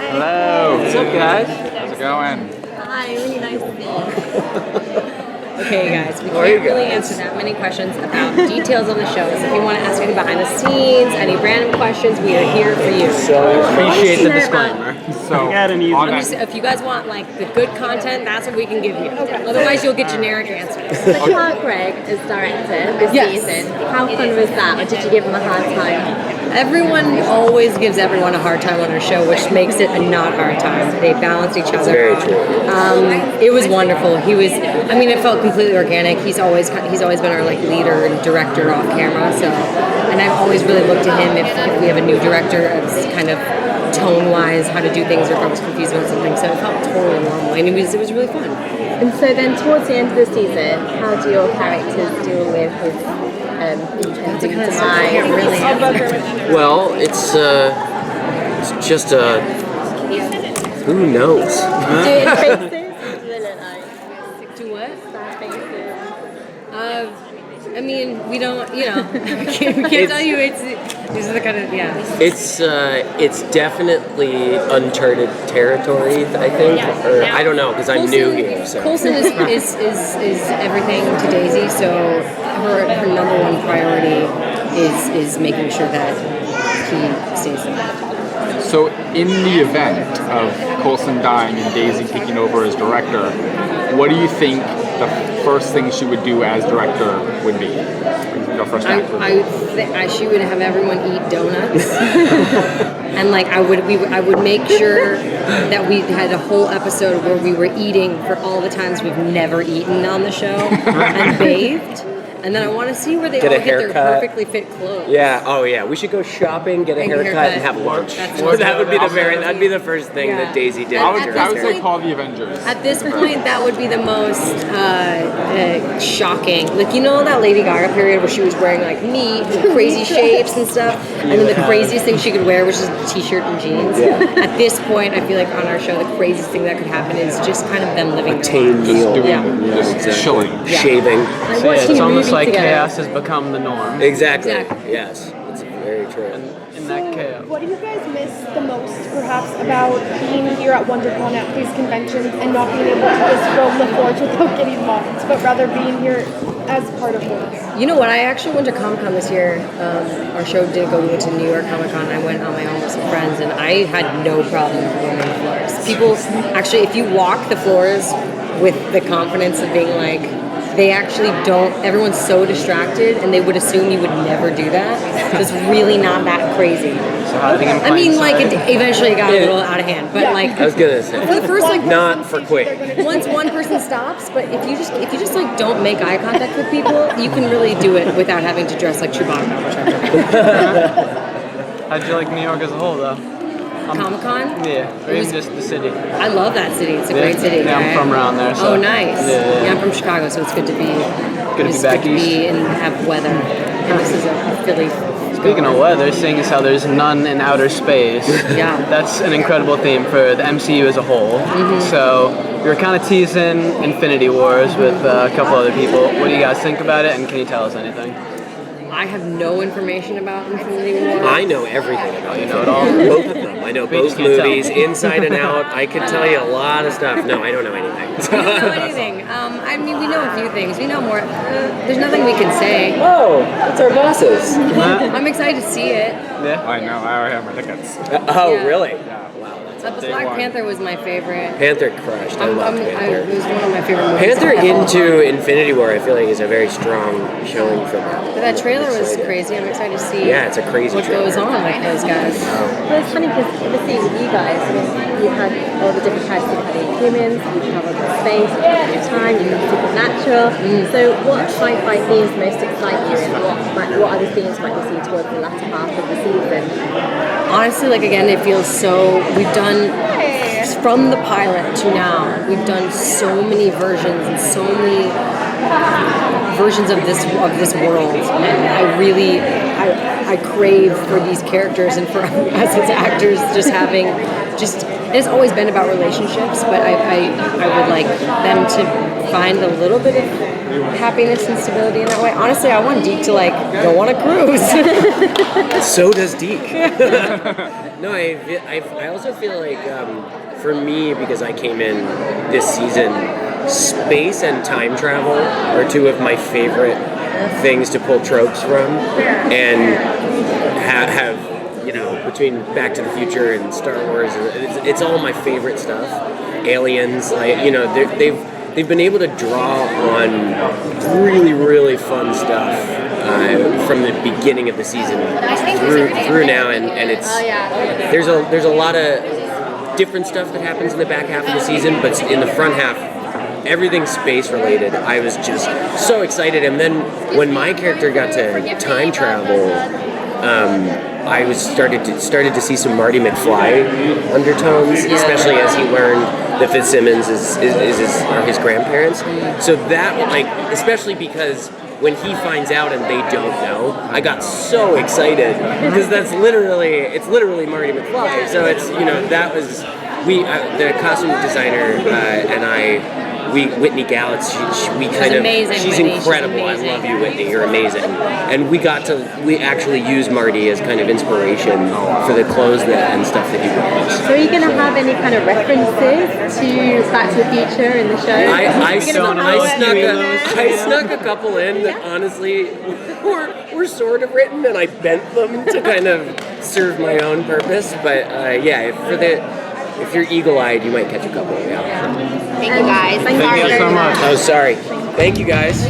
Hello. What's up, guys? How's it going? Hi, really nice to meet you. Okay, guys, we can't really answer that many questions about details of the show. So if you want to ask any behind the scenes, any random questions, we are here for you. So appreciate the discllaimer. So, If you guys want like the good content, that's what we can give you. Otherwise, you'll get generic answers. So Clark Gregg is director this season. How fun was that? Or did you give him a hard time? Everyone always gives everyone a hard time on our show, which makes it a not hard time. They balance each other very out. true. It was wonderful. It felt completely organic. He's always been our like leader and director off camera. So, and I've always really looked to him if we have a new director as kind of tone-wise how to do things, or if I was confused about something. So it felt totally normal, and it was really fun. And so then towards the end of the season, how do your characters deal with his demise? Well, it's just who knows? Do it in faces? Or do they look like Do what? sad faces? We don't, we can't tell you. These are the kind of, It's definitely uncharted territory, I think. Or I don't know, because I'm new here. So. Coulson is everything to Daisy, so her number one priority is making sure that he stays alive. So in the event of Coulson dying and Daisy taking over as director, what do you think the first thing she would do as director would be? Your first act. She would have everyone eat donuts, and I would make sure that we had a whole episode where we were eating for all the times we've never eaten on the show and bathed. And then I want to see where they all get their perfectly fit clothes. Yeah. Oh, yeah. We should go shopping, get a haircut, and have lunch. That'd be the first thing that Daisy did. I would say call the Avengers. At this point, that would be the most shocking. That Lady Gaga period where she was wearing meat and crazy shapes and stuff, and then the craziest thing she could wear was just a t-shirt and jeans. Yeah. At this point, I feel like on our show, the craziest thing that could happen is just kind of them living a tame meal. Just chilling. Yeah. Shaving. It's almost like chaos has become the norm. Exactly. Yes. It's very true. In that chaos. What do you guys miss the most, perhaps, about being here at WonderCon at these conventions and not being able to just roam the floors without getting mocked, but rather being here as part of work? You know what? I actually went to Comic-Con this year. Our show did go to New York Comic-Con. I went on my own with some friends, and I had no problem roaming the floors. People, actually, if you walk the floors with the confidence of being they actually don't, everyone's so distracted and they would assume you would never do that. So it's really not that crazy. So hiding in plain sight. It eventually got a little out of hand, but I was gonna say for the first not for quick. once one person stops, but if you just don't make eye contact with people, you can really do it without having to dress like Chewbacca or something. How'd you like New York as a whole, though? Comic-Con? Yeah, or even just the city. I love that city. It's a great city. Yeah, I'm from around there. So. Oh, nice. Yeah, I'm from Chicago, so it's good to be. Good to be back east. And have weather. And this is a Philly. Speaking of weather, seeing as how there's none in outer space, that's an incredible theme for the MCU as a whole. Mm-hmm. So we were kind of teasing Infinity Wars with a couple other people. What do you guys think about it, and can you tell us anything? I have no information about Infinity War. I know everything about you. Know it all? Both of them. I know both movies, inside and out. I could tell you a lot of stuff. No, I don't know anything. You don't know anything. We know a few things. We know more. There's nothing we can say. Oh, it's our bosses. I'm excited to see it. Yeah. I know. I already have my tickets. Really? Yeah. Black Panther was my favorite. Panther crushed. I love Panther. It was one of my favorite movies. Panther into Infinity War, I feel like, is a very strong showing from that. But that trailer was crazy. I'm excited to see. Yeah, it's a crazy what trailer. goes on with those guys. Well, it's funny because obviously with you guys, you had all the different types of humans, you covered space, you covered time, you covered supernatural. So what sci-fi themes most excite you, and what other themes might you see towards the latter half of the season? Honestly, again, it feels so. We've done from the pilot to now. We've done so many versions and so many versions of this world, and I crave for these characters and for us as actors it's always been about relationships, but I would like them to find a little bit of happiness and stability in that way. Honestly, I want Deke to like go on a cruise. So does Deke. No, I also feel like for me, because I came in this season, space and time travel are two of my favorite things to pull tropes from, and have you know, between Back to the Future and Star Wars, it's all my favorite stuff. Aliens, like, you know, they've been able to draw on really, really fun stuff from the beginning of the season through now, and it's there's a lot of different stuff that happens in the back half of the season, but in the front half, everything space related. I was just so excited, and then when my character got to time travel, I was started to see some Marty McFly undertones, especially as he learned that Fitzsimmons are his grandparents. So that, like, especially because when he finds out and they don't know, I got so excited because it's literally Marty McFly. So it's, you know, that was the costume designer and I. Whitney Gallitz, she's incredible. I love you, Whitney. You're amazing. And we actually used Marty as kind of inspiration for the clothes and stuff that he wears. So are you going to have any kind of references to Back to the Future in the show? I snuck a couple in that honestly were sort of written, and I bent them to kind of serve my own purpose. But if you're eagle-eyed, you might catch a couple. Yeah. Thank you guys. Thank you so much. Oh, sorry. Thank you guys.